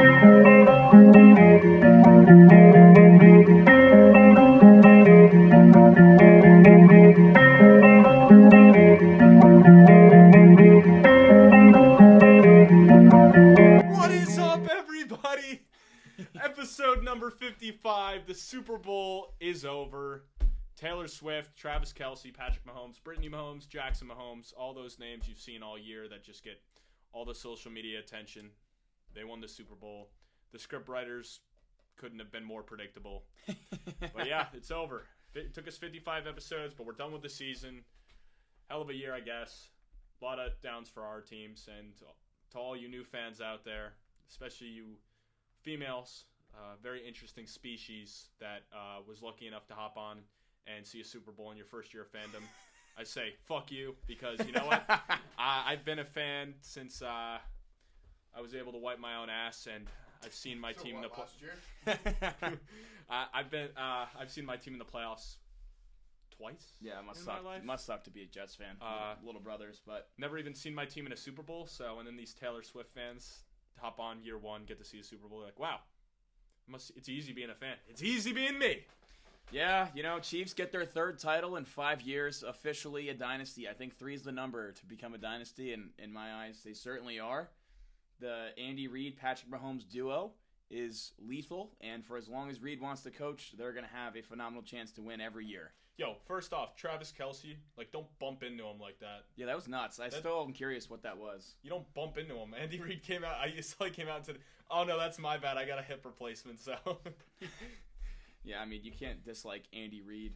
is up, everybody? Episode number 55. The Super Bowl is over. Taylor Swift, Travis Kelce, Patrick Mahomes, Brittany Mahomes, Jackson Mahomes, all those names you've seen all year that just get all the social media attention. They won the Super Bowl. The scriptwriters couldn't have been more predictable. But yeah, it's over. It took us 55 episodes, but we're done with the season. Hell of a year, I guess. A lot of downs for our teams, and to all you new fans out there, especially you females, very interesting species that was lucky enough to hop on and see a Super Bowl in your first year of fandom. I say, fuck you, because you know what? I've been a fan since I was able to wipe my own ass, and I've seen my team in the last year? I've seen my team in the playoffs twice. Yeah, it must suck to be a Jets fan. Little brothers, but never even seen my team in a Super Bowl. So, and then these Taylor Swift fans hop on year one, get to see a Super Bowl. They're like, wow, it's easy being a fan. It's easy being me. Yeah, you know, Chiefs get their third title in 5 years, officially a dynasty. I think 3 is the number to become a dynasty, and in my eyes, they certainly are. The Andy Reid, Patrick Mahomes duo is lethal, and for as long as Reid wants to coach, they're going to have a phenomenal chance to win every year. Yo, first off, Travis Kelce, don't bump into him like that. Yeah, that was nuts. I still am curious what that was. You don't bump into him. Andy Reid came out. I saw he came out and said, "Oh no, that's my bad. I got a hip replacement." So. Yeah, I mean, you can't dislike Andy Reid.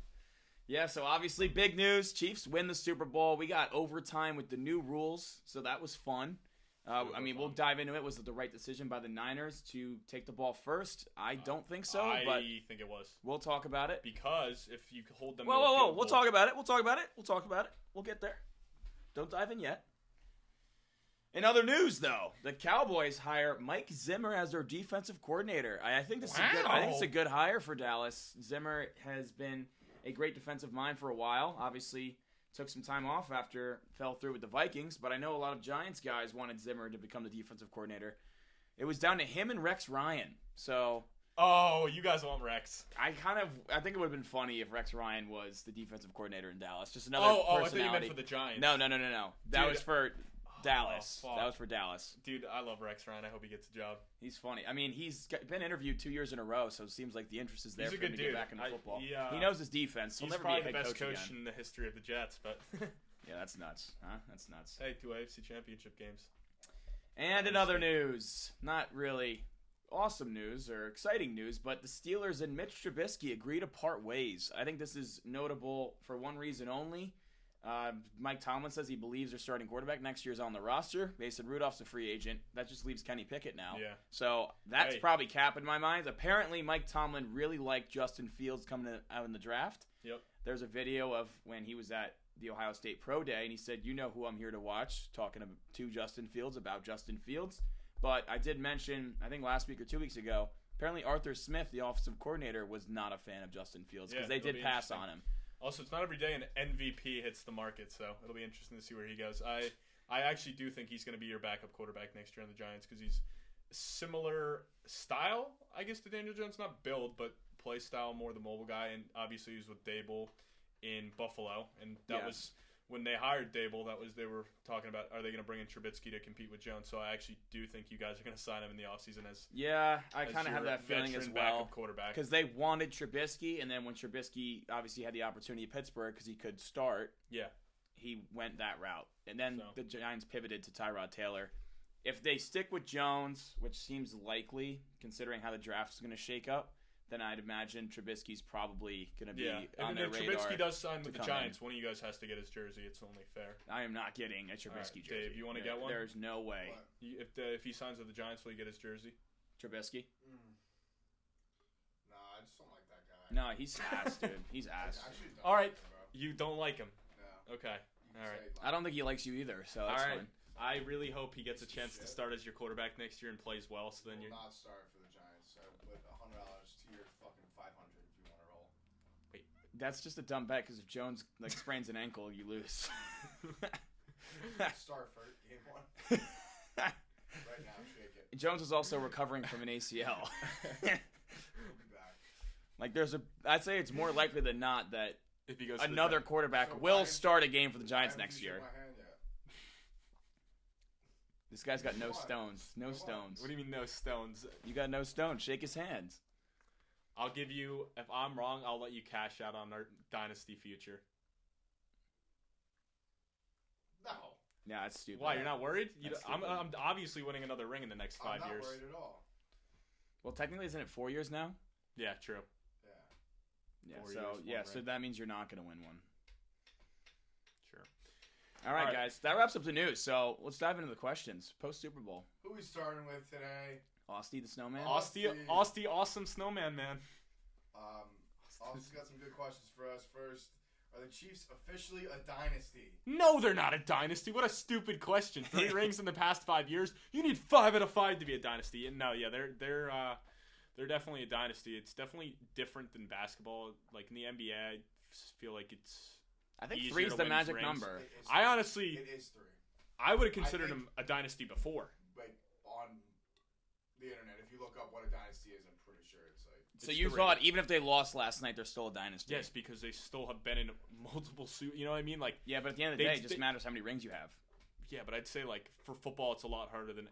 Yeah, so obviously big news. Chiefs win the Super Bowl. We got overtime with the new rules, so that was fun. We'll dive into it. Was it the right decision by the Niners to take the ball first? I don't think so. But I think it was. We'll talk about it. Because if you hold them... Whoa. We'll talk about it. We'll get there. Don't dive in yet. In other news, though, the Cowboys hire Mike Zimmer as their defensive coordinator. I think this is a good. I think it's a good hire for Dallas. Zimmer has been a great defensive mind for a while. Obviously, took some time off after fell through with the Vikings, but I know a lot of Giants guys wanted Zimmer to become the defensive coordinator. It was down to him and Rex Ryan. So. Oh, you guys want Rex? I think it would have been funny if Rex Ryan was the defensive coordinator in Dallas. Just another personality. I thought you meant for the Giants. No. That was for Dallas. That was for Dallas. Dude, I love Rex Ryan. I hope he gets a job. He's funny. I mean, he's been interviewed 2 years in a row, so it seems like the interest is there for him to get back into football. He knows his defense. He's probably the best coach in the history of the Jets, but... Yeah, that's nuts. Huh? That's nuts. Hey, 2 AFC championship games. And in other news, not really awesome news or exciting news, but the Steelers and Mitch Trubisky agree to part ways. I think this is notable for one reason only. Mike Tomlin says he believes their starting quarterback next year is on the roster. Mason Rudolph's a free agent. That just leaves Kenny Pickett now. Yeah. So that's probably cap in my mind. Apparently, Mike Tomlin really liked Justin Fields coming out in the draft. Yep. There's a video of when he was at the Ohio State Pro Day, and he said, "You know who I'm here to watch," talking to Justin Fields about Justin Fields. But I did mention, I think last week or 2 weeks ago, apparently Arthur Smith, the offensive coordinator, was not a fan of Justin Fields because they did pass on him. Also, it's not every day an MVP hits the market, so it'll be interesting to see where he goes. I actually do think he's going to be your backup quarterback next year on the Giants because he's similar style, I guess, to Daniel Jones. Not build, but play style, more the mobile guy. And obviously he was with Dable in Buffalo, and that was when they hired Dable. They were talking about, are they going to bring in Trubisky to compete with Jones? So I actually do think you guys are going to sign him in the offseason as I kind of have that feeling as well because they wanted Trubisky, and then when Trubisky obviously had the opportunity at Pittsburgh because he could start, he went that route, and then the Giants pivoted to Tyrod Taylor. If they stick with Jones, which seems likely considering how the draft is going to shake up, then I'd imagine Trubisky's probably going to be on their radar. If Trubisky does sign with the Giants, one of you guys has to get his jersey. It's only fair. I am not getting a Trubisky jersey. Dave, you want to get one? There's no way. If he signs with the Giants, will you get his jersey? Trubisky? Nah, I just don't like that guy. No, he's ass, dude. He's ass. All right. You don't like him. No. Okay. All right. I don't think he likes you either, so that's fine. I really hope he gets a chance to start as your quarterback next year and plays well. So then you will not start for the Giants. So with $100 to your fucking $500 if you want to roll. Wait, that's just a dumb bet because if Jones sprains an ankle, you lose. Start for game one. Right now, shake it. Jones is also recovering from an ACL. He'll be back. Like, I'd say it's more likely than not that If he goes another quarterback So will why- start a game for the Why Giants haven't next you year. shook my hand yet? This guy's got no Come on. stones. No Come on. stones. What do you mean no stones? You got no stones. Shake his hands. I'll give you, if I'm wrong, I'll let you cash out on our dynasty future. No. Yeah, that's stupid. Why, you're not worried? That's I'm stupid. obviously winning another ring in the next 5 I'm years. not worried at all. Well, technically, isn't it 4 years now? Yeah, true. Yeah. Yeah. 4 So years, one so ring. that means you're not going to win one. Sure. All right, All right. guys. That wraps up the news. So let's dive into the questions. Post Super Bowl. Who we starting with today? Austin the Snowman. Austin, awesome snowman, man. Austin's got some good questions for us. First, are the Chiefs officially a dynasty? No, they're not a dynasty. What a stupid question. 3 rings in the past 5 years. You need 5 out of 5 to be a dynasty. And no, yeah, they're definitely a dynasty. It's definitely different than basketball. Like in the NBA, I feel like it's. I think easier 3's to the win magic rings. number. It is I three. honestly, It is 3. I would have considered think- him a dynasty before. Like, on the internet, if you look up what a dynasty is, I'm pretty sure it's like... So It's you 3. thought even if they lost last night, they're still a dynasty? Yes, because they still have been in multiple suits. You know what I mean? Like, Yeah, but at the end of the They- day, it just they- matters how many rings you have. yeah, but I'd say like for football, it's a lot harder than.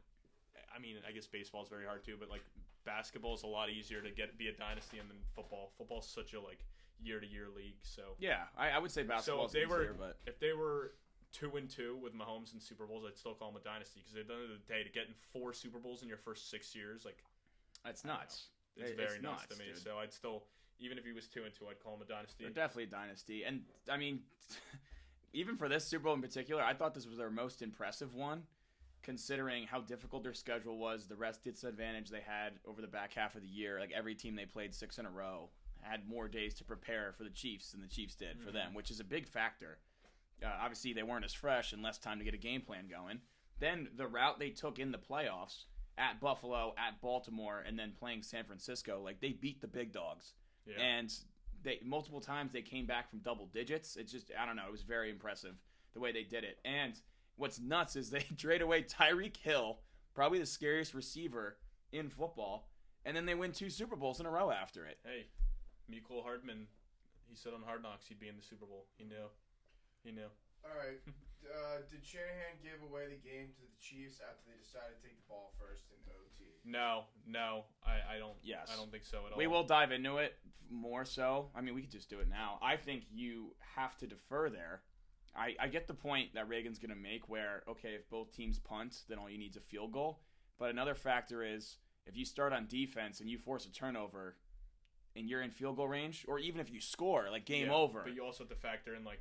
I mean, I guess baseball is very hard too, but like basketball is a lot easier to be a dynasty than football. Football's such a like year-to-year league, so. Yeah, I would say basketball if they were- easier, but If they were 2-2 with Mahomes and Super Bowls, I'd still call them a dynasty because at the end of the day, to get in 4 Super Bowls in your first 6 years, like it's nuts. it's It's very nuts to nuts, me. dude. So I'd still, even if he was 2-2, I'd call him a dynasty. They're definitely a dynasty. And, I mean, even for this Super Bowl in particular, I thought this was their most impressive one, considering how difficult their schedule was, the rest disadvantage they had over the back half of the year. Like, every team they played 6 in a row had more days to prepare for the Chiefs than the Chiefs did for them, which is a big factor. Obviously, they weren't as fresh and less time to get a game plan going. Then the route they took in the playoffs at Buffalo, at Baltimore, and then playing San Francisco, like, they beat the big dogs. Yeah. And they multiple times they came back from double digits. It's just, I don't know, it was very impressive the way they did it. And what's nuts is they trade away Tyreek Hill, probably the scariest receiver in football, and then they win 2 Super Bowls in a row after it. Hey, Mecole Hardman, he said on Hard Knocks he'd be in the Super Bowl. He knew. All right. Did Shanahan give away the game to the Chiefs after they decided to take the ball first in OT? No, I don't. Yes. I don't think so at all. We will dive into it more so. I mean, we could just do it now. I think you have to defer there. I get the point that Reagan's going to make where, okay, if both teams punt, then all you need is a field goal. But another factor is if you start on defense and you force a turnover and you're in field goal range, or even if you score, like game over. But you also have to factor in, like,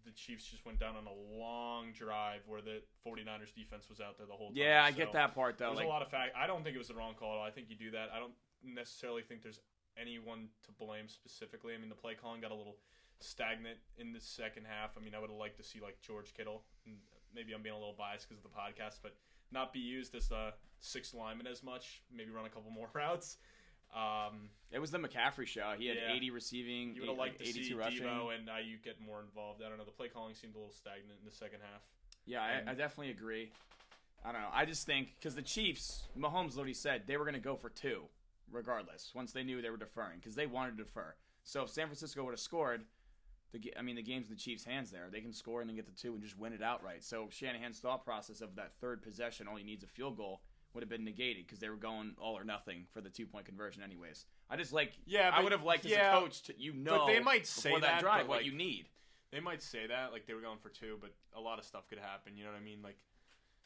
the Chiefs just went down on a long drive where the 49ers defense was out there the whole time. Yeah, I So get that part, though. There's Like, a lot of fact. I don't think it was the wrong call. I think you do that. I don't necessarily think there's anyone to blame specifically. I mean, the play calling got a little stagnant in the second half. I mean, I would have liked to see, like, George Kittle, and maybe I'm being a little biased because of the podcast, but not be used as the 6th lineman as much. Maybe run a couple more routes. it was the McCaffrey show. He had Yeah. 80 receiving, You would have liked to 82 see rushing. Devo and Ayuk get more involved. I don't know. The play calling seemed a little stagnant in the second half. Yeah, I definitely agree. I don't know. I just think because the Chiefs, Mahomes literally said they were going to go for 2 regardless once they knew they were deferring because they wanted to defer. So if San Francisco would have scored, the game's in the Chiefs' hands there. They can score and then get the 2 and just win it outright. So Shanahan's thought process of that third possession, all you need is a field goal, would have been negated because they were going all or nothing for the 2-point conversion anyways. I just like, Yeah, I but- would have liked as yeah, a coach to, but they might say before that that, drive but, what like, you need. They might say that, like they were going for 2, but a lot of stuff could happen. You know what I mean? Like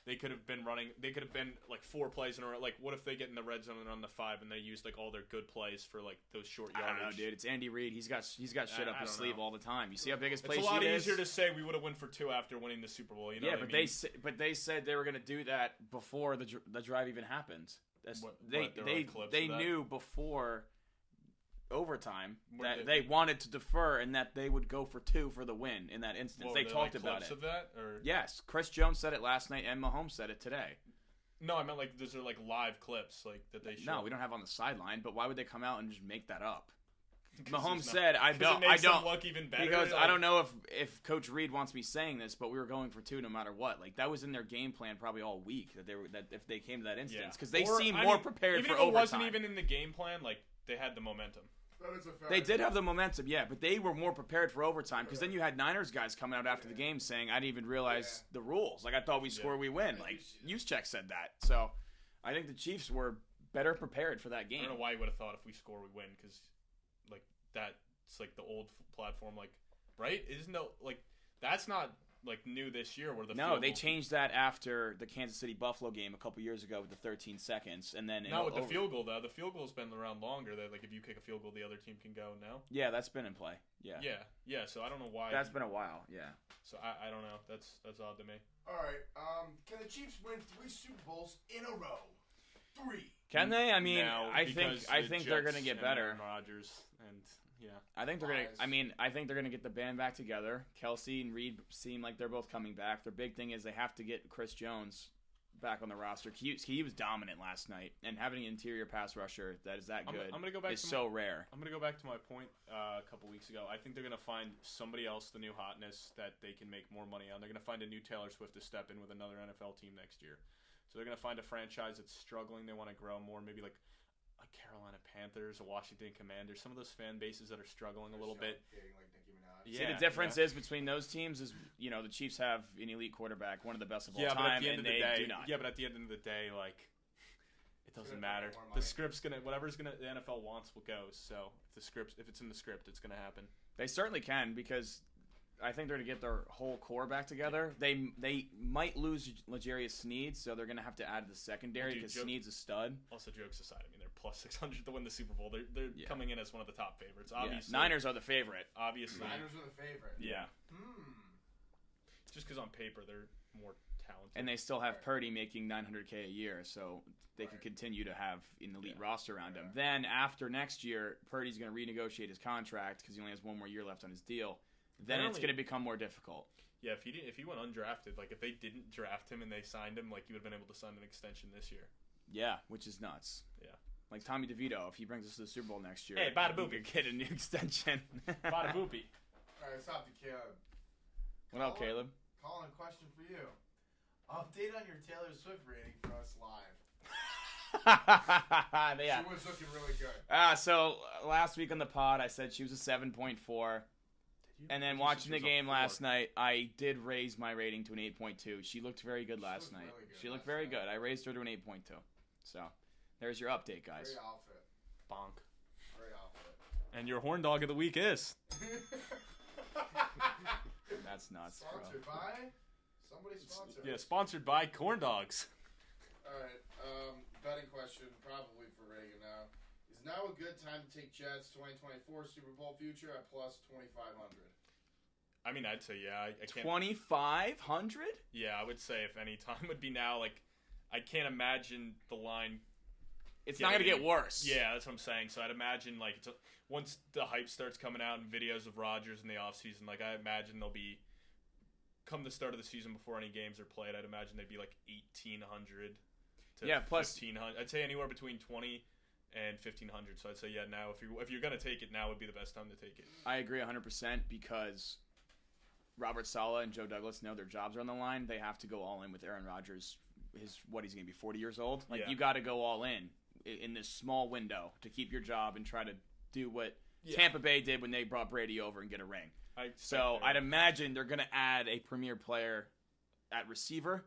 they could have been running. They could have been like 4 plays in a row. Like what if they get in the red zone and run the 5 and they use like all their good plays for like those short I yardage? don't know, dude. It's Andy Reid. He's got shit up I his don't sleeve know. all the time. You see how big his It's play a lot sheet is? easier to say we would have won for 2 after winning the Super Bowl. You know Yeah, what but I mean? they said they were going to do that before the drive even happened. There were, like, clips they of that? knew before overtime Were that they- they wanted to defer and that they would go for 2 for the win in that instance. What, They were there, talked like, about clips it. of that, or Yes, Chris Jones said it last night and Mahomes said it today. no? I meant like those are like live clips like that they showed. No, we don't have on the sideline, but why would they come out and just make that up? Mahomes said, "I Because don't, it I makes them don't." look even better. Because like, I don't know if Coach Reed wants me saying this, but we were going for 2 no matter what. Like that was in their game plan probably all week that if they came to that instance because they seem more prepared even for if overtime. it wasn't even in the game plan, like they had the momentum. That is a fact. They did have the momentum, yeah, but they were more prepared for overtime because then you had Niners guys coming out after the game saying, "I didn't even realize the rules. Like I thought we score, we win." Like Juszczyk said that, so I think the Chiefs were better prepared for that game. I don't know why you would have thought if we score, we win because like that's like the old platform, like right? Isn't that like that's not like new this year where the they changed that after the Kansas City Buffalo game a couple years ago with the 13 seconds, and then not with the field goal though. The field goal's been around longer. That like if you kick a field goal, the other team can go now. Yeah, that's been in play. Yeah. So I don't know why. That's been a while. Yeah. So I don't know. That's odd to me. All right. Can the Chiefs win 3 Super Bowls in a row? 3. Can they? I mean, no, I think they're gonna get better. Rodgers and yeah. I think they're gonna. I mean, I think they're gonna get the band back together. Kelsey and Reed seem like they're both coming back. Their big thing is they have to get Chris Jones back on the roster. He was dominant last night, and having an interior pass rusher that is that good I'm gonna go back is so rare. I'm gonna go back to my point a couple weeks ago. I think they're gonna find somebody else, the new hotness that they can make more money on. They're gonna find a new Taylor Swift to step in with another NFL team next year. So they're gonna find a franchise that's struggling. They want to grow more, maybe like a Carolina Panthers, a Washington Commanders, some of those fan bases that are struggling a little bit. See, the difference is between those teams is, the Chiefs have an elite quarterback, one of the best of all time, but at the end and of the day, do not. Yeah, but at the end of the day, like, it doesn't matter. The script's whatever's the NFL wants will go. So if it's in the script, it's gonna happen. They certainly can because I think they're going to get their whole core back together. They might lose L'Jarius Sneed, so they're going to have to add the secondary because Sneed's a stud. Also, jokes aside, I mean, they're plus 600 to win the Super Bowl. They're coming in as one of the top favorites. Obviously, Niners are the favorite. Obviously, Niners are the favorite. Yeah. Just because on paper they're more talented, and they still have Purdy making $900K a year, so they can continue to have an elite roster around him. Then after next year, Purdy's going to renegotiate his contract because he only has 1 more year left on his deal. Then it's going to become more difficult. Yeah, if he went undrafted, like if they didn't draft him and they signed him, like you would have been able to sign an extension this year. Yeah, which is nuts. Yeah. Like Tommy DeVito, if he brings us to the Super Bowl next year, hey, bada boopy, we could get a new extension. Bada boopy. All right, stop to Caleb. What up, Caleb? Colin, question for you. Update on your Taylor Swift rating for us live. Yeah. She was looking really good. So last week on the pod, I said she was a 7.4. And then watching the game last night, I did raise my rating to an 8.2. She looked very good last night. She looked very good. I raised her to an 8.2. So there's your update, guys. Great outfit. Bonk. Great outfit. And your horn dog of the week is. That's nuts, Sponsored bro. by? Somebody sponsored. Yeah, sponsored by Corn Dogs. Alright, betting question probably for Reagan now. Is now a good time to take Jets 2024 Super Bowl future at plus 2,500? I mean, I'd say, yeah. I can't. 2,500? Yeah, I would say if any time would be now. Like, I can't imagine the line. It's not going to get worse. Yeah, that's what I'm saying. So I'd imagine, like, once the hype starts coming out and videos of Rodgers in the offseason, like, I imagine they'll be, come the start of the season before any games are played, I'd imagine they'd be like 1,800 to plus 1,500. I'd say anywhere between 20 and 1,500. So I'd say, yeah, now if you're going to take it, now would be the best time to take it. I agree 100% because Robert Saleh and Joe Douglas know their jobs are on the line. They have to go all in with Aaron Rodgers. He's going to be 40 years old? Like, you got to go all in this small window to keep your job and try to do what Tampa Bay did when they brought Brady over and get a ring. I'd imagine they're going to add a premier player at receiver.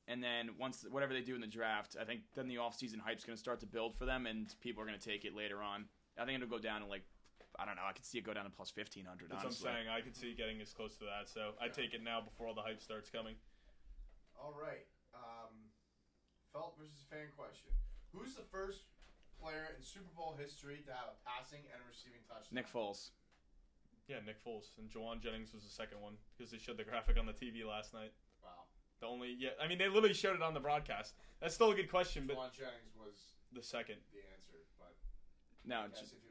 And then once whatever they do in the draft, I think then the offseason hype's going to start to build for them, and people are going to take it later on. I think it'll go down to I don't know. I could see it go down to plus 1,500. That's honestly. what I'm saying. I could see it getting as close to that. So I'd take it now before all the hype starts coming. All right. Felt versus fan question. Who's the first player in Super Bowl history to have a passing and a receiving touchdown? Nick Foles. Yeah, Nick Foles. And Jawan Jennings was the second one because they showed the graphic on the TV last night. Wow. I mean, they literally showed it on the broadcast. That's still a good question, but Jawan Jennings was the second. The answer, but no,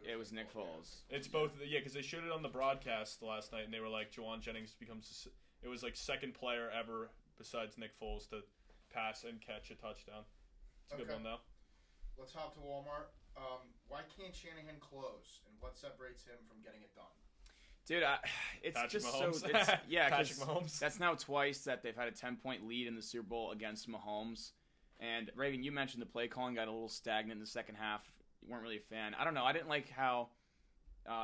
it was Nick Foles. It's both. Yeah, because they showed it on the broadcast last night, and they were like, Jawan Jennings becomes. It was like second player ever besides Nick Foles to pass and catch a touchdown. It's a good one though. Let's hop to Walmart. Why can't Shanahan close, and what separates him from getting it done? Dude, it's Patrick just Mahomes. so yeah. Patrick 'Cause Mahomes. that's now twice that they've had a 10-point lead in the Super Bowl against Mahomes. And Reagan, you mentioned the play calling got a little stagnant in the second half. You weren't really a fan. I don't know. I didn't like how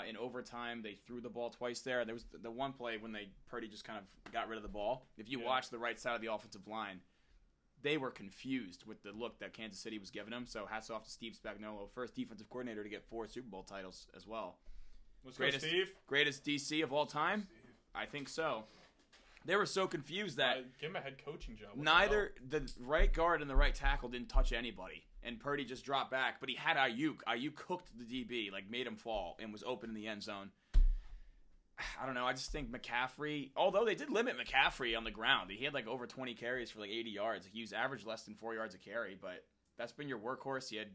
in overtime they threw the ball twice there. There was the one play when Purdy just kind of got rid of the ball. If you watch the right side of the offensive line, they were confused with the look that Kansas City was giving them. So hats off to Steve Spagnuolo, first defensive coordinator to get 4 Super Bowl titles as well. Greatest DC of all time? I think so. They were so confused that give him a head coaching job. Neither the right guard and the right tackle didn't touch anybody, and Purdy just dropped back. But he had Ayuk. Ayuk cooked the DB, like made him fall, and was open in the end zone. I don't know. I just think McCaffrey, although they did limit McCaffrey on the ground, he had like over 20 carries for like 80 yards. He was averaged less than 4 yards a carry, but that's been your workhorse. He had,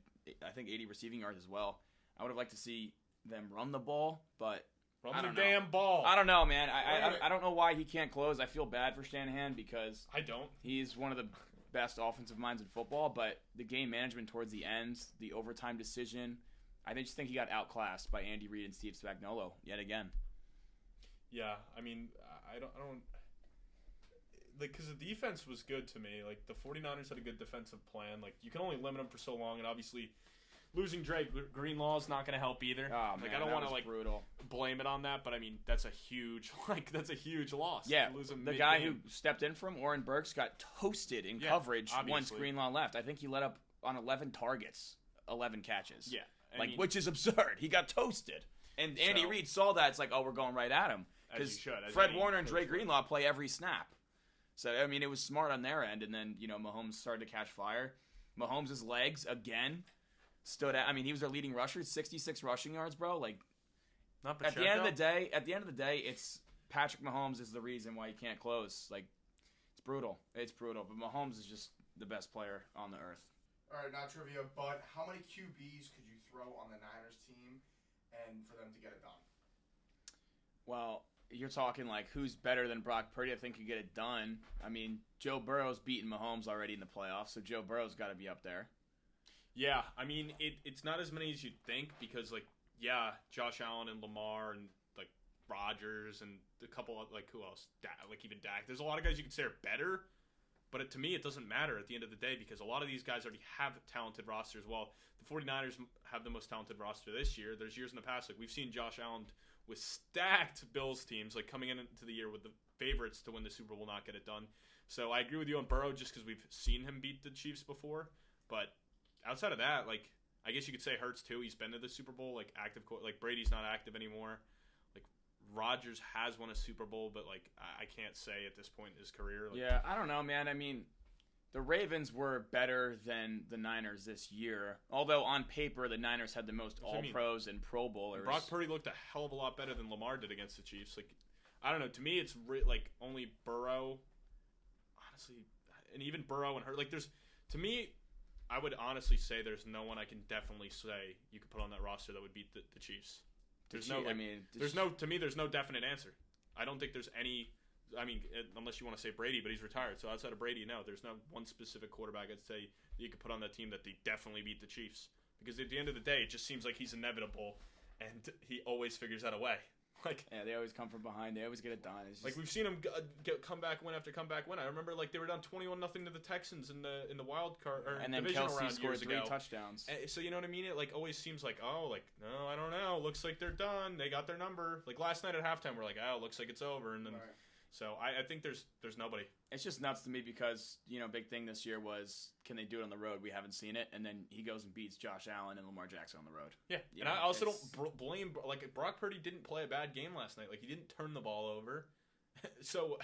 I think, 80 receiving yards as well. I would have liked to see them run the ball, but run the damn ball. I don't know, man. I don't know why he can't close. I feel bad for Shanahan because I don't. He's one of the best offensive minds in football, but the game management towards the end, the overtime decision, I just think he got outclassed by Andy Reid and Steve Spagnuolo yet again. Yeah, I mean, I don't like, because the defense was good to me. Like, the 49ers had a good defensive plan. Like, you can only limit them for so long, and obviously losing Dre Greenlaw is not going to help either. Oh, like, man, I don't want to brutal. blame it on that, but I mean, that's a huge loss. Yeah, to lose him the guy who stepped in for him, Oren Burks, got toasted in coverage once Greenlaw left. I think he let up on 11 targets, 11 catches. Yeah, which is absurd. He got toasted. And Andy Reid saw that. It's like, oh, we're going right at him. Because Fred Warner and Dre Greenlaw play every snap. So, I mean, it was smart on their end. And then, Mahomes started to catch fire. Mahomes' legs, again, stood out. I mean, he was their leading rusher, 66 rushing yards, bro. Like, at the end of the day, it's Patrick Mahomes is the reason why you can't close. Like, it's brutal. It's brutal. But Mahomes is just the best player on the earth. All right, not trivia, but how many QBs could you throw on the Niners team and for them to get it done? Well, you're talking like who's better than Brock Purdy. I think could get it done. I mean, Joe Burrow's beaten Mahomes already in the playoffs, so Joe Burrow's got to be up there. Yeah, I mean, it's not as many as you'd think because, like, yeah, Josh Allen and Lamar and, like, Rodgers and a couple of, like, who else? Even Dak. There's a lot of guys you could say are better, but to me, it doesn't matter at the end of the day because a lot of these guys already have a talented roster as well. The 49ers have the most talented roster this year. There's years in the past, like, we've seen Josh Allen with stacked Bills teams, like coming into the year with the favorites to win the Super Bowl, not get it done. So I agree with you on Burrow just because we've seen him beat the Chiefs before. But outside of that, like, I guess you could say Hurts too. He's been to the Super Bowl, like active. Like Brady's not active anymore. Like Rodgers has won a Super Bowl, but like I can't say at this point in his career. Like, yeah, I don't know, man. I mean, the Ravens were better than the Niners this year. Although on paper, the Niners had the most All-Pros and Pro Bowlers. Brock Purdy looked a hell of a lot better than Lamar did against the Chiefs. Like, I don't know. To me, it's like only Burrow, honestly, and even Burrow and her. Like, to me, I would honestly say there's no one I can definitely say you could put on that roster that would beat the Chiefs. There's no definite answer. I don't think there's any. I mean, unless you want to say Brady, but he's retired. So outside of Brady, no, there's no one specific quarterback I'd say that you could put on that team that they definitely beat the Chiefs. Because at the end of the day, it just seems like he's inevitable, and he always figures out a way. Like, yeah, they always come from behind. They always get it done. It's just... Like we've seen him get comeback win after comeback win. I remember like they were down 21-0 to the Texans in the wild card or and then divisional Kelsey round scored years 3 ago. touchdowns. So you know what I mean? It like always seems like no, I don't know. Looks like they're done. They got their number. Like last night at halftime, we're like, looks like it's over, and then. Right. So I think there's nobody. It's just nuts to me because, big thing this year was, can they do it on the road? We haven't seen it. And then he goes and beats Josh Allen and Lamar Jackson on the road. Yeah. And I also don't blame, like, Brock Purdy didn't play a bad game last night. Like, he didn't turn the ball over. So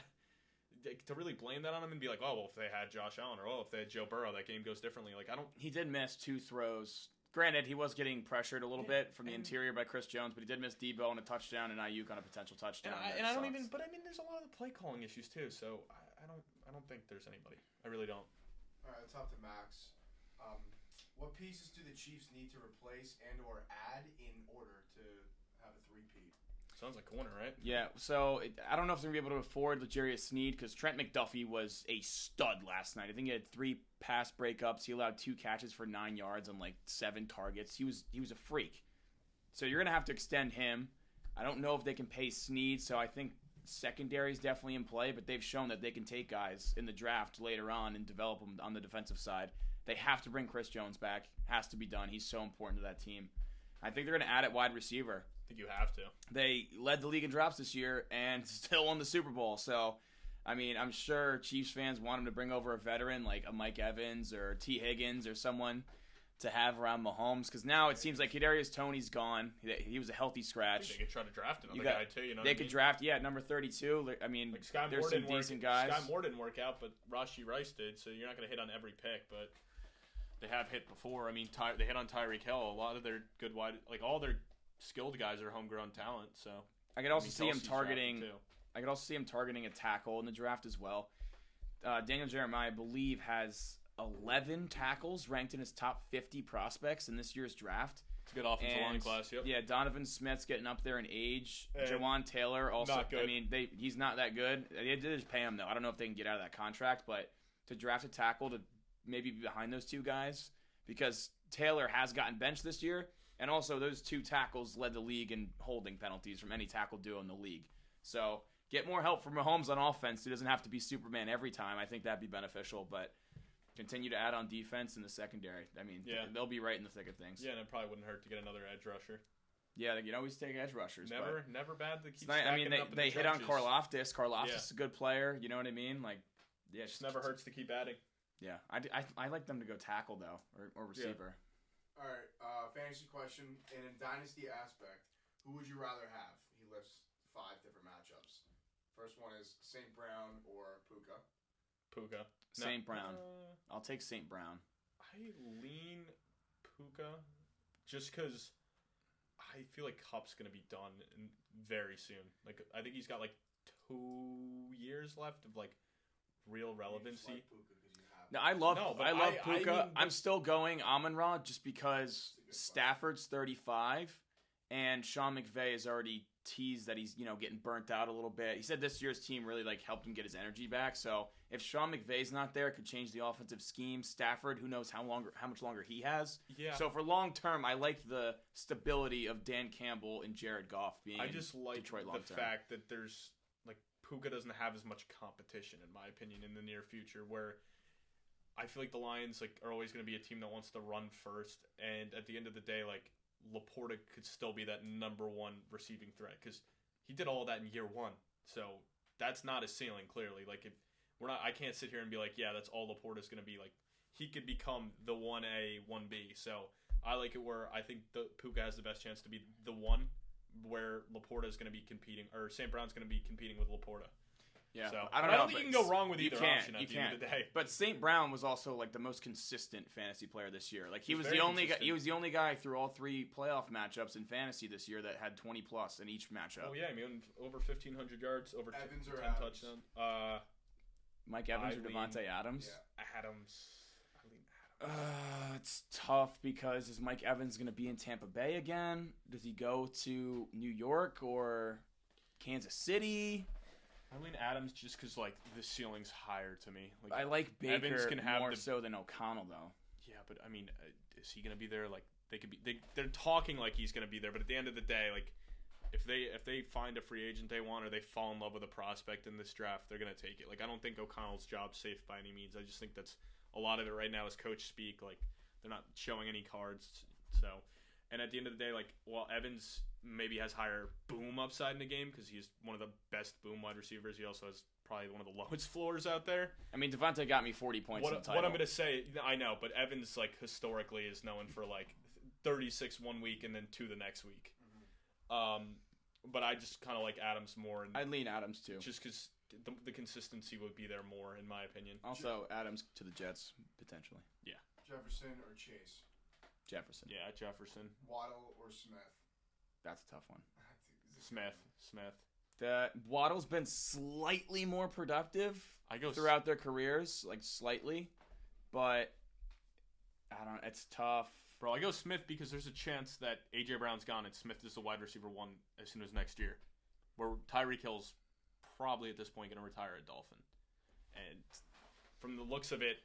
to really blame that on him and be like, oh, well, if they had Josh Allen or, if they had Joe Burrow, that game goes differently. Like, I don't. He did miss 2 throws. Granted, he was getting pressured a little bit from the interior by Chris Jones, but he did miss Debo on a touchdown and Ayuk on a potential touchdown. And I don't even. But I mean, there's a lot of the play calling issues too. So I don't think there's anybody. I really don't. All right, let's hop to Max. What pieces do the Chiefs need to replace and/or add in order to have a 3-peat? Sounds like corner, right? Yeah, so I don't know if they're going to be able to afford L'Jarius Sneed because Trent McDuffie was a stud last night. I think he had 3 pass breakups. He allowed 2 catches for 9 yards on 7 targets. He was a freak. So you're going to have to extend him. I don't know if they can pay Sneed, so I think secondary is definitely in play, but they've shown that they can take guys in the draft later on and develop them on the defensive side. They have to bring Chris Jones back. Has to be done. He's so important to that team. I think they're going to add at wide receiver. I think you have to. They led the league in drops this year and still won the Super Bowl. So, I mean, I'm sure Chiefs fans want him to bring over a veteran like a Mike Evans or T. Higgins or someone to have around Mahomes. Because now it seems like Kadarius Toney's gone. He was a healthy scratch. I think they could try to draft another guy too. You know, they could draft at number 32. I mean, there's some decent guys. Sky Moore didn't work out, but Rashee Rice did. So you're not going to hit on every pick, but they have hit before. I mean, they hit on Tyreek Hill. A lot of their good wide, all their skilled guys are homegrown talent. So I could also see him targeting. I could also see him targeting a tackle in the draft as well. Daniel Jeremiah, I believe, has 11 tackles ranked in his top 50 prospects in this year's draft. It's a good offensive line class. Yep. Yeah, Donovan Smith's getting up there in age. And Jawan Taylor also. not good. I mean, he's not that good. They did just pay him though. I don't know if they can get out of that contract, but to draft a tackle to maybe be behind those 2 guys because Taylor has gotten benched this year. And also, those 2 tackles led the league in holding penalties from any tackle duo in the league. So, get more help from Mahomes on offense. He doesn't have to be Superman every time. I think that'd be beneficial. But continue to add on defense in the secondary. I mean, they'll be right in the thick of things. Yeah, and it probably wouldn't hurt to get another edge rusher. Yeah, they can always take edge rushers. Never bad to keep I mean, they hit on Karlaftis. Karlaftis is a good player. You know what I mean? It just never hurts to keep adding. Yeah, I like them to go tackle, though, or receiver. Yeah. All right, fantasy question. In a dynasty aspect, who would you rather have? He lists 5 different matchups. First one is St. Brown or Puka. Puka. St. Brown. I'll take St. Brown. I lean Puka just because I feel like Cup's going to be done very soon. I think he's got 2 years left of real relevancy. No, I love Puka. I'm still going Amon-Ra just because Stafford's 35 and Sean McVay has already teased that he's, getting burnt out a little bit. He said this year's team really helped him get his energy back. So if Sean McVay's not there, it could change the offensive scheme. Stafford, who knows how much longer he has. Yeah. So for long term, I like the stability of Dan Campbell and Jared Goff being Detroit long term. The fact that there's Puka doesn't have as much competition, in my opinion, in the near future, where I feel like the Lions are always going to be a team that wants to run first, and at the end of the day, Laporta could still be that number 1 receiving threat because he did all of that in year 1. So that's not his ceiling. Clearly, I can't sit here and be yeah, that's all Laporta's going to be. He could become the 1A, 1B. So I like it where I think the Puka has the best chance to be the 1, where Laporta is going to be competing, or St. Brown's going to be competing with Laporta. Yeah, so, I don't think you can go wrong with either option at the end of the day. But St. Brown was also the most consistent fantasy player this year. He was the only guy through all 3 playoff matchups in fantasy this year that had 20 plus in each matchup. Oh yeah, I mean over 1,500 yards, over Evans 10 or Adams? touchdowns. Mike Evans or Devontae Adams? Yeah. Adams. It's tough because is Mike Evans going to be in Tampa Bay again? Does he go to New York or Kansas City? I lean Adams just because the ceiling's higher to me. I like Baker Evans can have more so than O'Connell though. Yeah, but I mean, is he going to be there? They're talking like he's going to be there, but at the end of the day, if they find a free agent they want or they fall in love with a prospect in this draft, they're going to take it. I don't think O'Connell's job's safe by any means. I just think that's a lot of it right now is coach speak. They're not showing any cards. So, and at the end of the day, Evans maybe has higher boom upside in the game because he's one of the best boom wide receivers. He also has probably one of the lowest floors out there. I mean, Devontae got me 40 points in the title. What I'm going to say, I know, but Evans historically is known for 36 one week and then 2 the next week. Mm-hmm. But I just kind of like Adams more. And I'd lean Adams too. Just because the consistency would be there more, in my opinion. Also, Adams to the Jets, potentially. Yeah. Jefferson or Chase? Jefferson. Yeah, Jefferson. Waddle or Smith? That's a tough one. Smith. Waddle's been slightly more productive throughout their careers, slightly. But, I don't know, it's tough. Bro, I go Smith because there's a chance that A.J. Brown's gone and Smith is the wide receiver 1 as soon as next year. Where Tyreek Hill's probably at this point going to retire a Dolphin. And from the looks of it,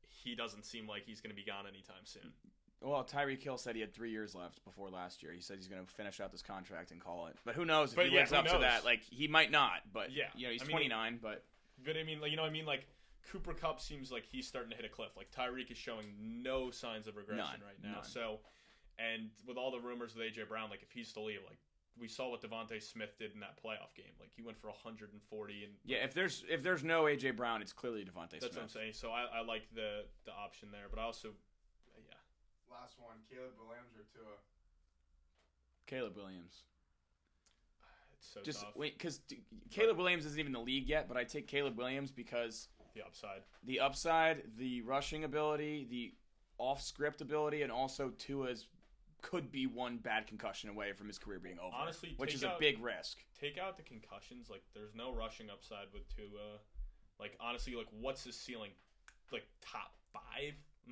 he doesn't seem like he's going to be gone anytime soon. Well, Tyreek Hill said he had 3 years left before last year. He said he's going to finish out this contract and call it. But who knows if he lives up to that. Like, he might not. But, he's 29. But I mean, like, you know what I mean? Like, Cooper Kupp seems like he's starting to hit a cliff. Like, Tyreek is showing no signs of regression right now. So, and with all the rumors with A.J. Brown, like, if he's to leave, like, we saw what Devontae Smith did in that playoff game. Like, he went for 140. And if there's no A.J. Brown, it's clearly Devontae Smith. That's what I'm saying. So I like the option there. But I also, Last one, Caleb Williams or Tua? Caleb Williams. It's so Just tough. wait, because Caleb Williams isn't even in the league yet, but I take Caleb Williams because the upside, the rushing ability, the off-script ability, and also Tua's could be one bad concussion away from his career being over. Honestly, which is a big risk. Take out the concussions. Like, there's no rushing upside with Tua. Like, honestly, like, what's his ceiling? Like, top 5?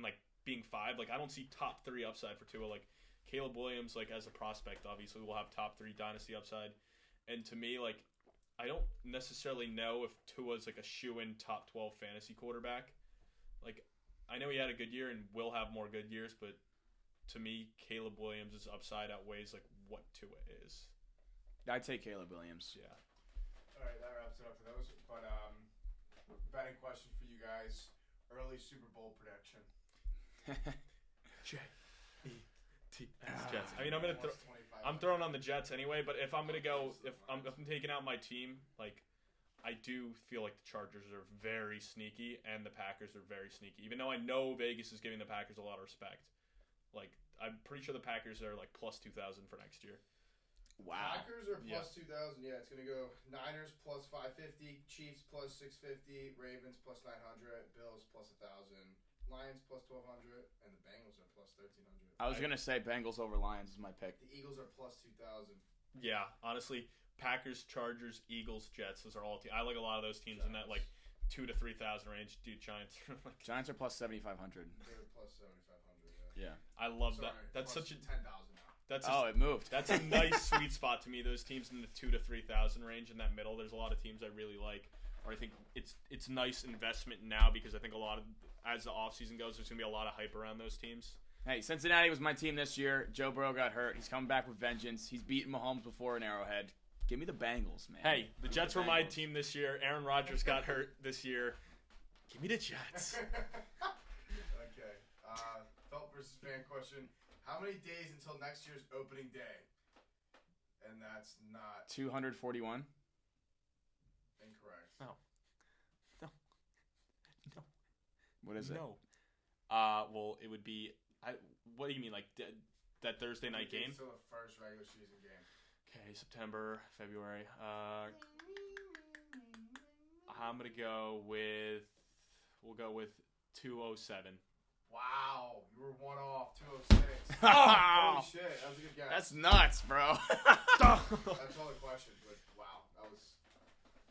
Like, being 5? Like, I don't see top 3 upside for Tua. Like, Caleb Williams, like, as a prospect, obviously, will have top 3 dynasty upside. And to me, like, I don't necessarily know if Tua's, like, a shoe-in top 12 fantasy quarterback. Like, I know he had a good year and will have more good years, but to me, Caleb Williams' upside outweighs, like, what Tua is. I'd take Caleb Williams. Yeah. All right, that wraps it up for those. But betting question for you guys: early Super Bowl prediction. Jets. I mean, I'm throwing on the Jets anyway. But if I'm gonna go, if I'm taking out my team, like, I do feel like the Chargers are very sneaky and the Packers are very sneaky. Even though I know Vegas is giving the Packers a lot of respect, like, I'm pretty sure the Packers are like plus 2,000 for next year. Wow. Packers are plus 2,000. Yeah, it's gonna go Niners plus 550, Chiefs plus 650, Ravens plus 900, Bills plus 1,000. Lions plus 1,200, and the Bengals are plus 1,300. I was gonna say Bengals over Lions is my pick. The Eagles are plus 2,000. Yeah, honestly, Packers, Chargers, Eagles, Jets. Those are all teams. I like a lot of those teams in that like 2,000 to 3,000 range. Dude, Giants are like Giants are plus 7,500. They're plus 7,500. Yeah. Yeah. I love that. That's such a 10,000 it now. moved. That's a nice sweet spot to me. Those teams in the 2,000 to 3,000 range in that middle. There's a lot of teams I really like. Or I think it's nice investment now because I think a lot of, as the offseason goes, there's going to be a lot of hype around those teams. Hey, Cincinnati was my team this year. Joe Burrow got hurt. He's coming back with vengeance. He's beaten Mahomes before in Arrowhead. Give me the Bengals, man. Hey, the Jets were my team this year. Aaron Rodgers got hurt this year. Give me the Jets. Okay. Felt versus fan question. How many days until next year's opening day? And that's not 241. Incorrect. No. What is it? No. Well, it would be. What do you mean, like that Thursday night game? Until the first regular season game. Okay, September, February. I'm gonna go with. We'll go with 207. Wow, you were one off. 206. Oh, Holy shit, that was a good guess. That's nuts, bro. That's all the questions, but wow, that was.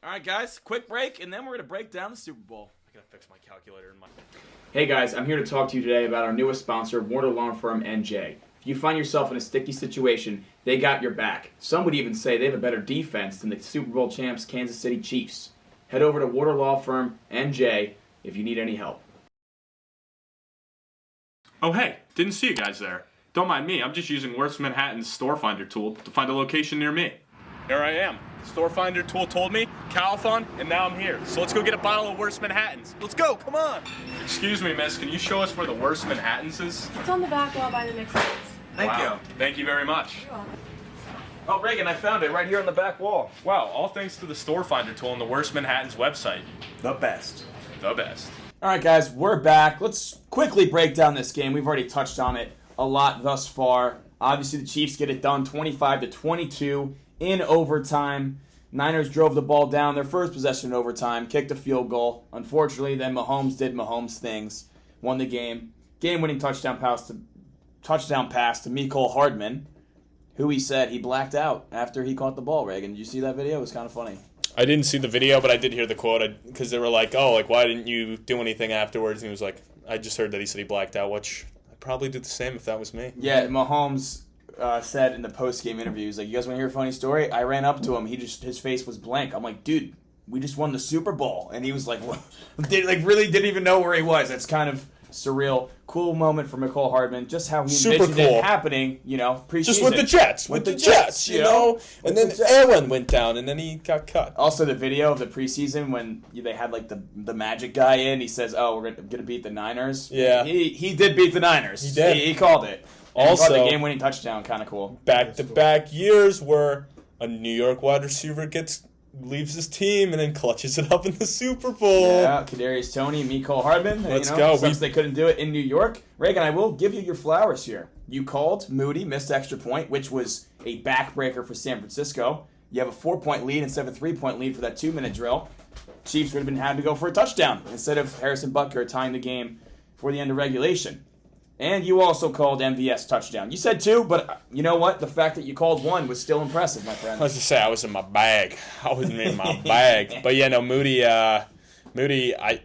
All right, guys, quick break, and then we're gonna break down the Super Bowl. I gotta fix my calculator in my. Hey guys, I'm here to talk to you today about our newest sponsor, Warner Law Firm NJ. If you find yourself in a sticky situation, they got your back. Some would even say they have a better defense than the Super Bowl champs Kansas City Chiefs. Head over to Warner Law Firm NJ if you need any help. Oh hey, didn't see you guys there. Don't mind me, I'm just using Worst Manhattan's Store Finder tool to find a location near me. Here I am. The Store Finder tool told me, Califon, and now I'm here. So let's go get a bottle of Worst Manhattan's. Let's go, come on. Excuse me, miss, can you show us where the Worst Manhattan's is? It's on the back wall by the mixers. Thank you. Thank you very much. You're welcome. Oh, Reagan, I found it right here on the back wall. Wow, all thanks to the Store Finder tool on the Worst Manhattan's website. The best. The best. All right, guys, we're back. Let's quickly break down this game. We've already touched on it a lot thus far. Obviously, the Chiefs get it done 25-22 in overtime. Niners drove the ball down their first possession in overtime, kicked a field goal. Unfortunately, then Mahomes did Mahomes things, won the game. Game-winning touchdown pass to Mecole Hardman, who he said he blacked out after he caught the ball. Reagan, did you see that video? It was kind of funny. I didn't see the video, but I did hear the quote because they were like, "Oh, like why didn't you do anything afterwards?" And he was like, "I just heard that he said he blacked out," which probably do the same if that was me. Yeah, Mahomes said in the post-game interview, he's like, "You guys want to hear a funny story?" I ran up to him. His face was blank. I'm like, "Dude, we just won the Super Bowl," and he was like, "What?" Really didn't even know where he was. That's kind of surreal. Cool moment for Mecole Hardman. Just how he envisioned it happening. Preseason. Just with the Jets. With the Jets, you know. And then Aaron went down, and then he got cut. Also, the video of the preseason when they had like the magic guy in, he says, "Oh, we're gonna beat the Niners." Yeah, he did beat the Niners. He did. He called it. And also, he caught the game-winning touchdown. Kind of cool. Back-to-back years where a New York wide receiver leaves his team and then clutches it up in the Super Bowl. Yeah, Kadarius Toney, Mecole Hardman. Let's go. Since they couldn't do it in New York. Reagan, I will give you your flowers here. You called Moody, missed extra point, which was a backbreaker for San Francisco. You have a 4-point lead instead of a 3-point lead for that 2-minute drill. Chiefs would have been had to go for a touchdown instead of Harrison Butker tying the game for the end of regulation. And you also called MVS touchdown. You said 2, but you know what? The fact that you called 1 was still impressive, my friend. I was just say I was in my bag. I wasn't in my bag. But yeah, no, Moody. I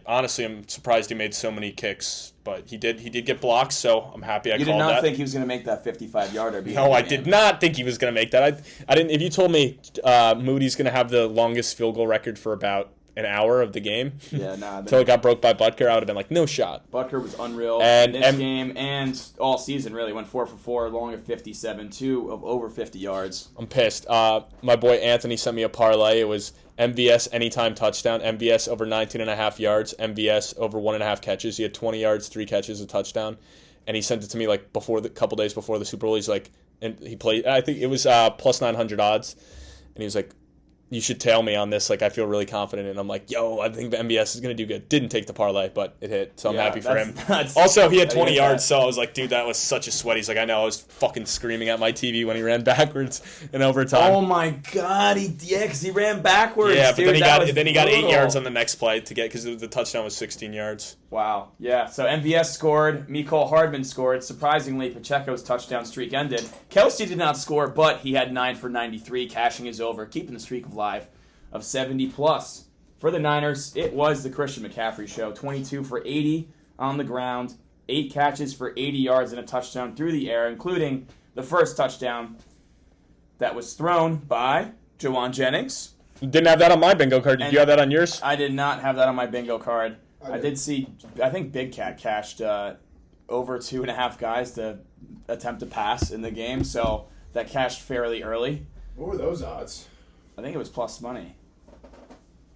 honestly am surprised he made so many kicks, but he did get blocked, so I'm happy I called that. You did not think he was going to make that 55-yarder? No, I did not think he was going to make that. I didn't. If you told me Moody's going to have the longest field goal record for about an hour of the game, until it got broke by Butker, I would have been like, no shot. Butker was unreal in this game and all season, really. Went 4 for 4, long of 57, 2 of over 50 yards. I'm pissed. My boy Anthony sent me a parlay. It was MVS anytime touchdown, MVS over 19.5 yards, MVS over 1.5 catches. He had 20 yards, 3 catches, a touchdown. And he sent it to me like couple days before the Super Bowl. He's like, and he played, I think it was plus 900 odds. And he was like, you should tail me on this. Like, I feel really confident. And I'm like, yo, I think the MVS is going to do good. Didn't take the parlay, but it hit. So I'm happy for him. Also, he had 20 yards, so I was like, dude, that was such a sweat. He's like, I know. I was fucking screaming at my TV when he ran backwards in overtime. Oh, my God. Because he ran backwards. Yeah, but then he got 8 yards on the next play to get, because the touchdown was 16 yards. Wow. Yeah, so MVS scored. Mecole Hardman scored. Surprisingly, Pacheco's touchdown streak ended. Kelsey did not score, but he had 9 for 93, cashing his over, keeping the streak alive of 70+. For the Niners, it was the Christian McCaffrey show. 22 for 80 on the ground, 8 catches for 80 yards and a touchdown through the air, including the first touchdown that was thrown by Juwan Jennings. You didn't have that on my bingo card. Did you have that on yours? I did not have that on my bingo card. I did see, I think Big Cat cashed over 2.5 guys to attempt to pass in the game, so that cashed fairly early. What were those odds? I think it was plus money.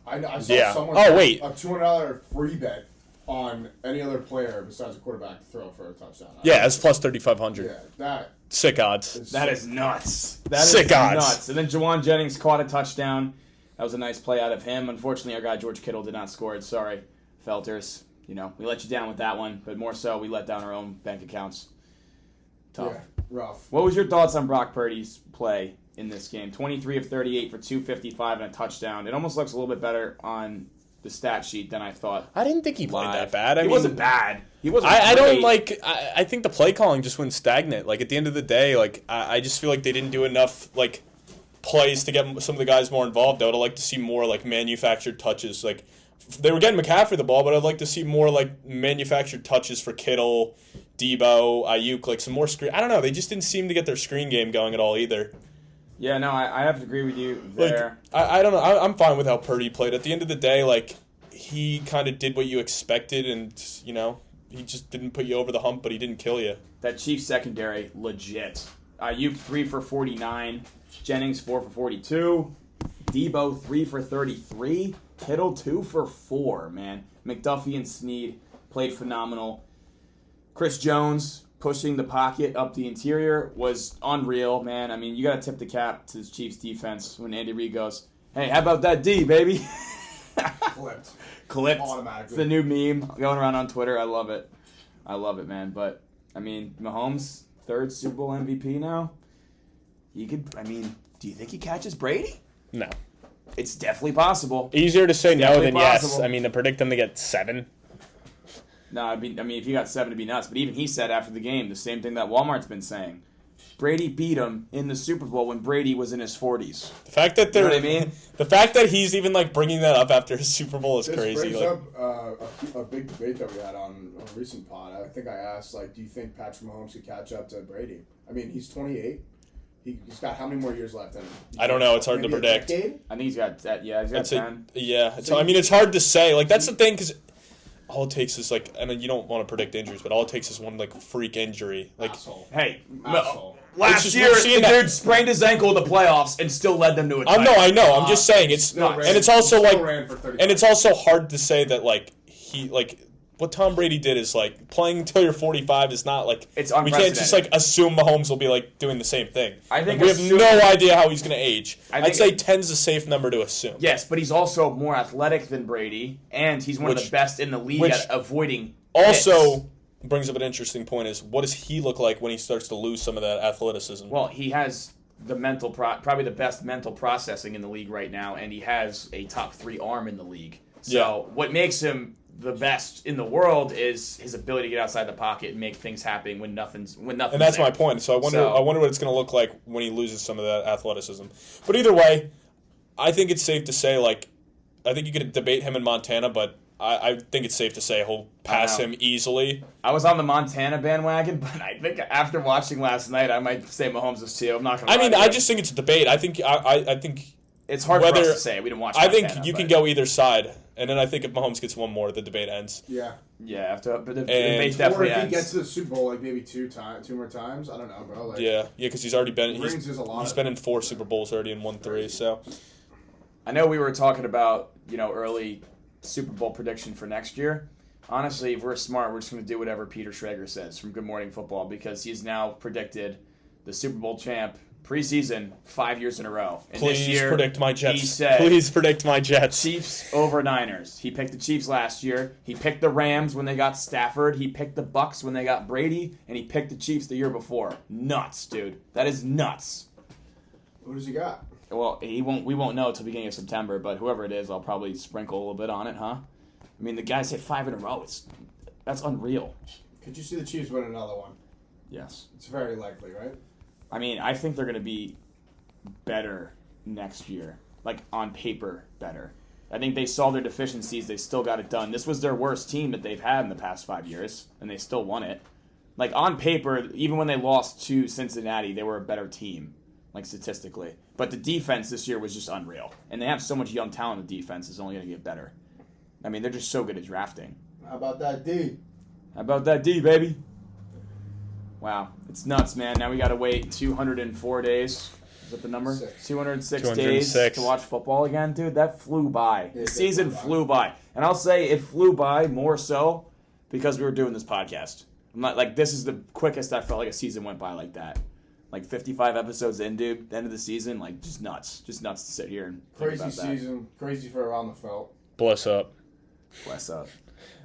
I saw someone a $200 free bet on any other player besides a quarterback to throw for a touchdown. Yeah, it's plus 3,500. Yeah, that. Sick odds. That is nuts. Sick odds. Nuts. And then Juwan Jennings caught a touchdown. That was a nice play out of him. Unfortunately, our guy George Kittle did not score it. Sorry, Felters. We let you down with that one, but more so, we let down our own bank accounts. Tough. Yeah, rough. What was your thoughts on Brock Purdy's play in this game? 23 of 38 for 255 and a touchdown. It almost looks a little bit better on the stat sheet than I thought. I didn't think he played that bad. He wasn't bad. He wasn't. I don't like. I think the play calling just went stagnant. Like at the end of the day, like I just feel like they didn't do enough like plays to get some of the guys more involved. I would like to see more like manufactured touches. Like they were getting McCaffrey the ball, but I'd like to see more like manufactured touches for Kittle, Debo, Ayuk, like some more screen. I don't know. They just didn't seem to get their screen game going at all either. Yeah, no, I have to agree with you there. Like, I don't know. I'm fine with how Purdy played. At the end of the day, like he kind of did what you expected, and he just didn't put you over the hump, but he didn't kill you. That Chiefs secondary, legit. Ayuk 3 for 49, Jennings 4 for 42, Debo 3 for 33, Kittle 2 for 4. Man, McDuffie and Snead played phenomenal. Chris Jones pushing the pocket up the interior was unreal, man. I mean, you got to tip the cap to the Chiefs defense when Andy Reid goes, "Hey, how about that D, baby?" Clipped. Automatically. It's the new meme going around on Twitter. I love it. Man. But, I mean, Mahomes, 3rd Super Bowl MVP now. Do you think he catches Brady? No. It's definitely possible. Easier to say no than possible. yes. I mean, to predict them to get 7. No, if you got 7, it'd be nuts. But even he said after the game the same thing that Walmart's been saying. Brady beat him in the Super Bowl when Brady was in his 40s. The fact that they're, You know what I mean? The fact that he's even like bringing that up after his Super Bowl is This crazy. brings Like, up a big debate that we had on a recent pod. I think I asked, like, do you think Patrick Mahomes could catch up to Brady? I mean, he's 28. He's got how many more years left in him? I don't know. It's hard to Maybe a predict. decade? I think he's got that. Yeah, he's got I'd say, 10. yeah. I mean, it's hard to say. Like, that's the thing, because all it takes is, like, I mean, you don't want to predict injuries, but all it takes is one, like, freak injury. Like, Asshole. Hey, Asshole. last just- year we're seeing the that- dude sprained his ankle in the playoffs and still led them to a title. I know. I'm just saying it's, Still and ran- it's also still like, ran for 35. and it's also hard to say that like what Tom Brady did is like playing until you're 45 is not like It's we can't just like assume Mahomes will be like doing the same thing. I think we have assume- no idea how he's going to age. I I'd think say 10's a safe number to assume. Yes, but he's also more athletic than Brady, and he's one of Which- the best in the league which at avoiding Also hits. brings up an interesting point: is what does he look like when he starts to lose some of that athleticism? Well, he has the mental probably the best mental processing in the league right now, and he has a top 3 arm in the league. So Yeah. what makes him the best in the world is his ability to get outside the pocket and make things happen when nothing's And that's there. my point. So I So- wonder what it's going to look like when he loses some of that athleticism. But either way, I think it's safe to say, like, I think you could debate him in Montana, but I think it's safe to say he'll pass know. him easily. I was on the Montana bandwagon, but I think after watching last night, I might say Mahomes is too. I'm not gonna. I mean, lie to I you. just think it's a debate. I think It's hard for whether- us to say. We didn't watch. I think Montana, you can but- go either side, and then I think if Mahomes gets one more, the debate ends. Yeah. Yeah, after but the And- debate Or definitely if he ends. gets to the Super Bowl, like maybe two more times. I don't know, bro. Like, Yeah, because he's already been rings is a lot. he's been in 4 Super Bowls already and won 3. So I know we were talking about early Super Bowl prediction for next year. Honestly, if we're smart, we're just going to do whatever Peter Schrager says from Good Morning Football because he's now predicted the Super Bowl champ preseason 5 years in a row. And please this year, predict my Jets. he said- Please predict my Jets. Chiefs over Niners. He picked the Chiefs last year. He picked the Rams when they got Stafford. He picked the Bucks when they got Brady, and he picked the Chiefs the year before. Nuts, dude. That is nuts. Who does he got? Well, we won't know until beginning of September, but whoever it is, I'll probably sprinkle a little bit on it, huh? I mean, the guy's hit 5 in a row. That's unreal. Could you see the Chiefs win another one? Yes. It's very likely, right? I mean, I think they're going to be better next year. Like, on paper, better. I think they saw their deficiencies. They still got it done. This was their worst team that they've had in the past 5 years, and they still won it. Like, on paper, even when they lost to Cincinnati, they were a better team, like, statistically. But the defense this year was just unreal. And they have so much young talent, the defense is only going to get better. I mean, they're just so good at drafting. How about that D? How about that D, baby? Wow. It's nuts, man. Now we got to wait 204 days. Is that the number? 206 days 206. to watch football again. Dude, that flew by. It The did season fly by. flew by. And I'll say it flew by more so because we were doing this podcast. I'm not like this is the quickest I felt like a season went by like that. Like 55 episodes in, dude. The end of the season, like just nuts. Just nuts to sit here and think Crazy about that. season. Crazy for around the felt. Bless up. Bless up.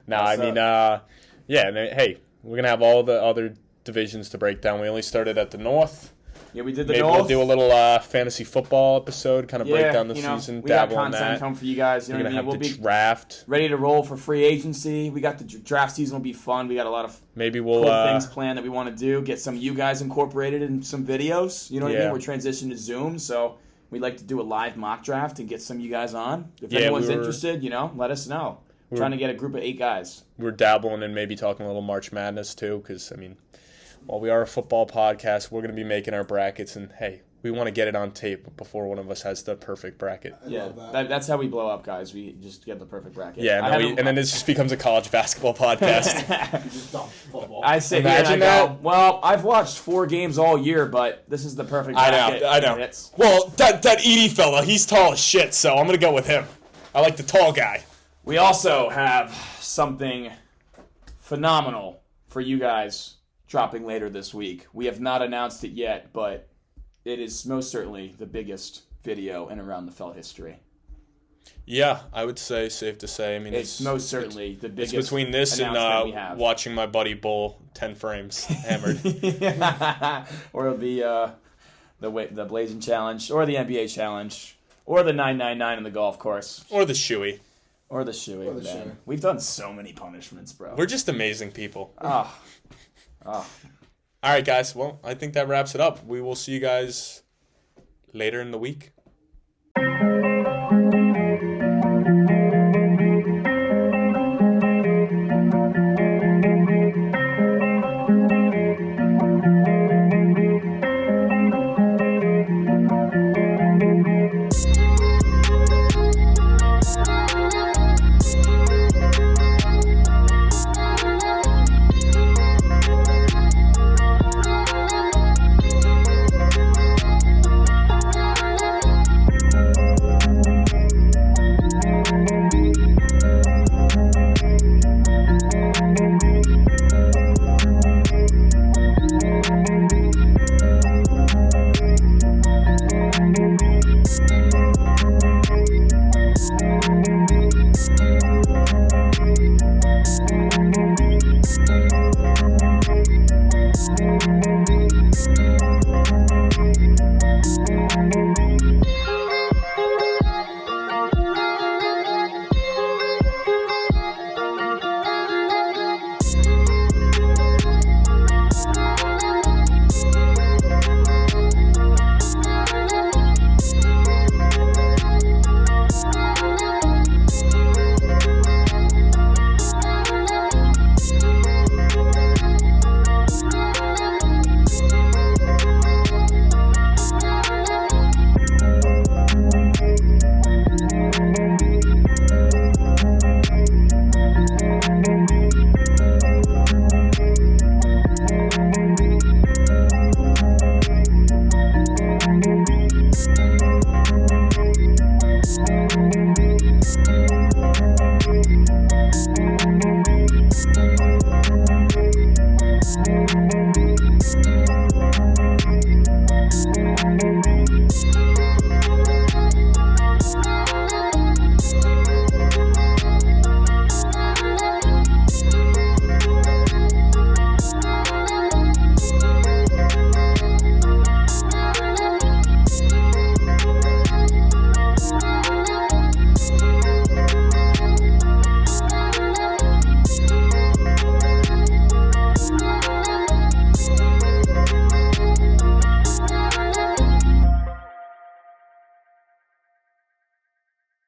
No, I Bless mean, yeah. Hey, we're gonna have all the other divisions to break down. We only started at the North. Yeah, we did the Maybe North. we'll do a little fantasy football episode, kind of break down the season, we got dabble in content that. coming for you guys. You We're know what gonna I mean? have We'll the be draft. ready to roll for free agency. We got the draft season will be fun. We got a lot of Maybe we'll cool things planned that we want to do. Get some of you guys incorporated in some videos. You know what I Yeah. mean? We're transitioning to Zoom, so we'd like to do a live mock draft and get some of you guys on. If Yeah, anyone's we were- interested, let us know. Trying to get a group of 8 guys. we're dabbling in maybe talking a little March Madness too, because I mean, while we are a football podcast, we're gonna be making our brackets, and hey, we want to get it on tape before one of us has the perfect bracket. I Yeah, love that. that's how we blow up, guys. We just get the perfect bracket. Yeah, and then this just becomes a college basketball podcast. You just dump football. I sit here and I Imagine go, that. well, I've watched 4 games all year, but this is the perfect bracket. I know. It's- Well, that Edie fella, he's tall as shit, so I'm gonna go with him. I like the tall guy. We also have something phenomenal for you guys dropping later this week. We have not announced it yet, but it is most certainly the biggest video in Around the Felt history. Yeah, I would say safe to say. I mean, It's most certainly the It's biggest. between this and announcement we have. watching my buddy Bull 10 frames hammered. Or it'll be the Blazing Challenge, or the NBA Challenge, or the 999 in the golf course, Or the shoey. or the shoey. Or the man. shoey. We've done so many punishments, bro. We're just amazing people. Oh. All right, guys. Well, I think that wraps it up. We will see you guys later in the week.